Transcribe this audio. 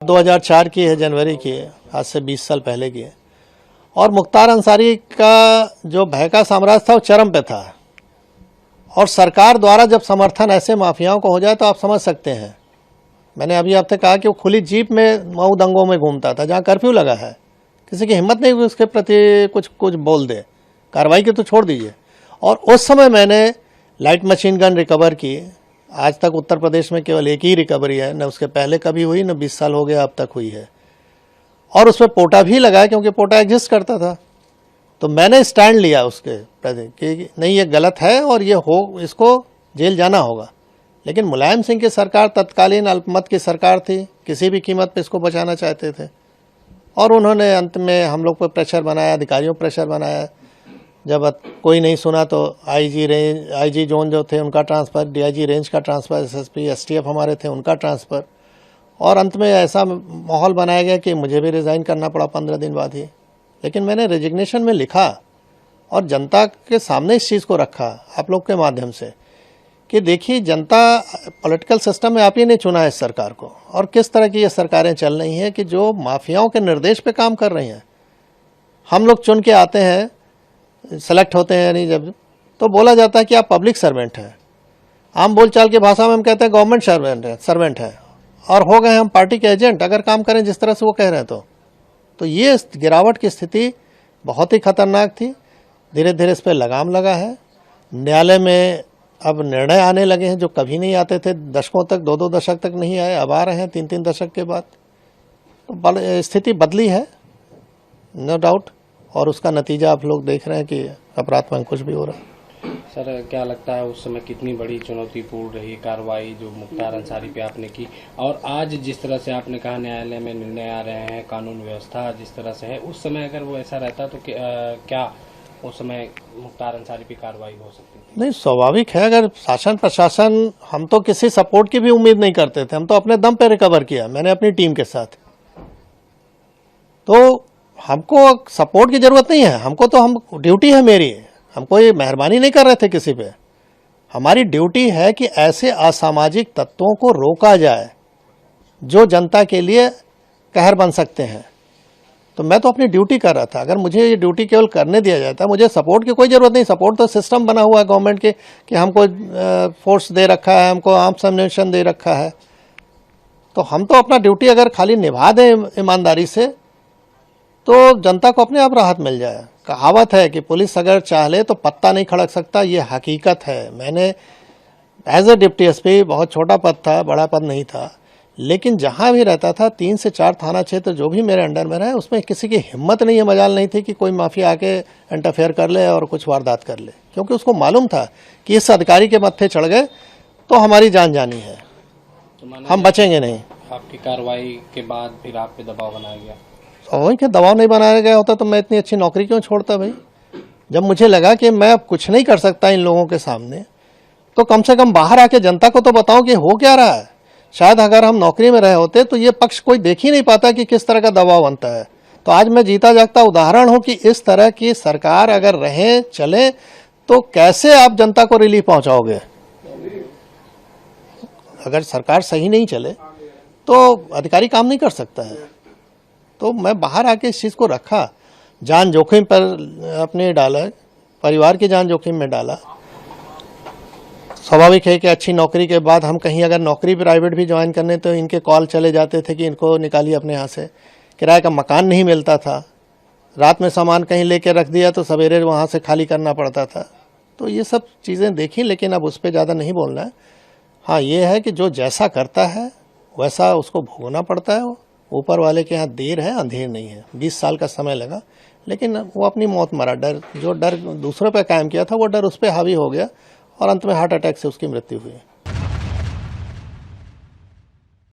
2004 की है, जनवरी की है, आज से 20 साल पहले की है। और मुख्तार अंसारी का जो भय का साम्राज्य था वो चरम पे था, और सरकार द्वारा जब समर्थन ऐसे माफियाओं को हो जाए तो आप समझ सकते हैं। मैंने अभी आपसे कहा कि वो खुली जीप में मऊ दंगों में घूमता था, जहाँ कर्फ्यू लगा है, किसी की हिम्मत नहीं हुई उसके प्रति कुछ बोल दे, कार्रवाई की तो छोड़ दीजिए। और उस समय मैंने लाइट मशीन गन रिकवर की। आज तक उत्तर प्रदेश में केवल एक ही रिकवरी है, न उसके पहले कभी हुई, न 20 साल हो गया अब तक हुई है। और उसमें पोटा भी लगाया, क्योंकि पोटा एग्जिस्ट करता था। तो मैंने स्टैंड लिया उसके प्रति कि नहीं, ये गलत है और ये इसको जेल जाना होगा। लेकिन मुलायम सिंह की सरकार तत्कालीन अल्पमत की सरकार थी, किसी भी कीमत पे इसको बचाना चाहते थे, और उन्होंने अंत में हम लोग पर प्रेशर बनाया, अधिकारियों पर प्रेशर बनाया। जब कोई नहीं सुना तो आईजी जोन जो थे उनका ट्रांसफ़र, डीआईजी रेंज का ट्रांसफ़र, एसएसपी एसटीएफ हमारे थे उनका ट्रांसफ़र, और अंत में ऐसा माहौल बनाया गया कि मुझे भी रिज़ाइन करना पड़ा 15 दिन बाद ही। लेकिन मैंने रेजिग्नेशन में लिखा और जनता के सामने इस चीज़ को रखा आप लोग के माध्यम से कि देखिए, जनता पॉलिटिकल सिस्टम में आप ही ने चुना है इस सरकार को, और किस तरह की ये सरकारें चल रही हैं कि जो माफियाओं के निर्देश पे काम कर रही हैं। हम लोग चुन के आते हैं, सेलेक्ट होते हैं, यानी जब तो बोला जाता है कि आप पब्लिक सर्वेंट हैं। आम बोलचाल की भाषा में हम कहते हैं गवर्नमेंट सर्वेंट है, और हो गए हम पार्टी के एजेंट अगर काम करें जिस तरह से वो कह रहे हैं। तो ये गिरावट की स्थिति बहुत ही खतरनाक थी। धीरे धीरे इस पर लगाम लगा है। न्यायालय में अब निर्णय आने लगे हैं जो कभी नहीं आते थे, दशकों तक, 2-2 दशक तक नहीं आए, अब आ रहे हैं 3-3 दशक के बाद। तो स्थिति बदली है, नो डाउट, और उसका नतीजा आप लोग देख रहे हैं कि अपराध में अंकुश भी हो रहा है। सर, क्या लगता है उस समय कितनी बड़ी चुनौतीपूर्ण रही कार्रवाई जो मुख्तार अंसारी पे आपने की, और आज जिस तरह से आपने कहा न्यायालय में निर्णय आ रहे हैं, कानून व्यवस्था जिस तरह से है, उस समय अगर वो ऐसा रहता तो क्या उस समय मुख्तार अंसारी पे कार्रवाई हो सकती थी? नहीं, स्वाभाविक है। अगर शासन प्रशासन, हम तो किसी सपोर्ट की भी उम्मीद नहीं करते थे, हम तो अपने दम पे रिकवर किया, मैंने अपनी टीम के साथ। तो हमको सपोर्ट की जरूरत नहीं है, हमको तो, हम ड्यूटी है मेरी, हमको ये मेहरबानी नहीं कर रहे थे किसी पे। हमारी ड्यूटी है कि ऐसे असामाजिक तत्वों को रोका जाए जो जनता के लिए कहर बन सकते हैं। तो मैं तो अपनी ड्यूटी कर रहा था। अगर मुझे ये ड्यूटी केवल करने दिया जाता, मुझे सपोर्ट की कोई ज़रूरत नहीं। सपोर्ट तो सिस्टम बना हुआ है गवर्नमेंट के कि हमको फोर्स दे रखा है, हमको आर्म्स एम्युनिशन दे रखा है। तो हम तो अपना ड्यूटी अगर खाली निभा दें ईमानदारी से तो जनता को अपने आप राहत मिल जाए। कहावत है कि पुलिस अगर चाह ले तो पत्ता नहीं खड़क सकता, ये हकीकत है। मैंने एज ए डिप्टी एसपी, बहुत छोटा पद था, बड़ा पद नहीं था, लेकिन जहाँ भी रहता था 3 से 4 थाना क्षेत्र जो भी मेरे अंडर में रहे, उसमें किसी की हिम्मत नहीं है, मजाल नहीं थी कि कोई माफिया आके इंटरफेयर कर ले और कुछ वारदात कर ले, क्योंकि उसको मालूम था कि इस अधिकारी के मत्थे चढ़ गए तो हमारी जान जानी है, हम बचेंगे नहीं। आपकी कार्रवाई के बाद फिर आप पे दबाव बनाया गया? स्वाभाविक है, दबाव नहीं बनाया गया होता तो मैं इतनी अच्छी नौकरी क्यों छोड़ता भाई। जब मुझे लगा कि मैं अब कुछ नहीं कर सकता इन लोगों के सामने, तो कम से कम बाहर आके जनता को तो बताऊं कि हो क्या रहा है। शायद अगर हम नौकरी में रहे होते तो ये पक्ष कोई देख ही नहीं पाता कि किस तरह का दबाव बनता है। तो आज मैं जीता जागता उदाहरण हूं कि इस तरह की सरकार अगर रहे, चले, तो कैसे आप जनता को रिलीफ पहुंचाओगे। अगर सरकार सही नहीं चले तो अधिकारी काम नहीं कर सकता है। तो मैं बाहर आके इस चीज़ को रखा, जान जोखिम पर अपने डाला, परिवार की जान जोखिम में डाला। स्वाभाविक है कि अच्छी नौकरी के बाद हम कहीं अगर नौकरी प्राइवेट भी ज्वाइन करने तो इनके कॉल चले जाते थे कि इनको निकालिए अपने यहाँ से। किराए का मकान नहीं मिलता था, रात में सामान कहीं लेके रख दिया तो सवेरे वहाँ से खाली करना पड़ता था। तो ये सब चीज़ें देखी, लेकिन अब उस पर ज़्यादा नहीं बोलना है। हाँ, ये है कि जो जैसा करता है वैसा उसको भोगना पड़ता है। ऊपर वाले के यहाँ देर है, अंधेर नहीं है। 20 साल का समय लगा, लेकिन वो अपनी मौत मरा। जो डर दूसरों पे कायम किया था वो डर उस पर हावी हो गया और अंत में हार्ट अटैक से उसकी मृत्यु हुई।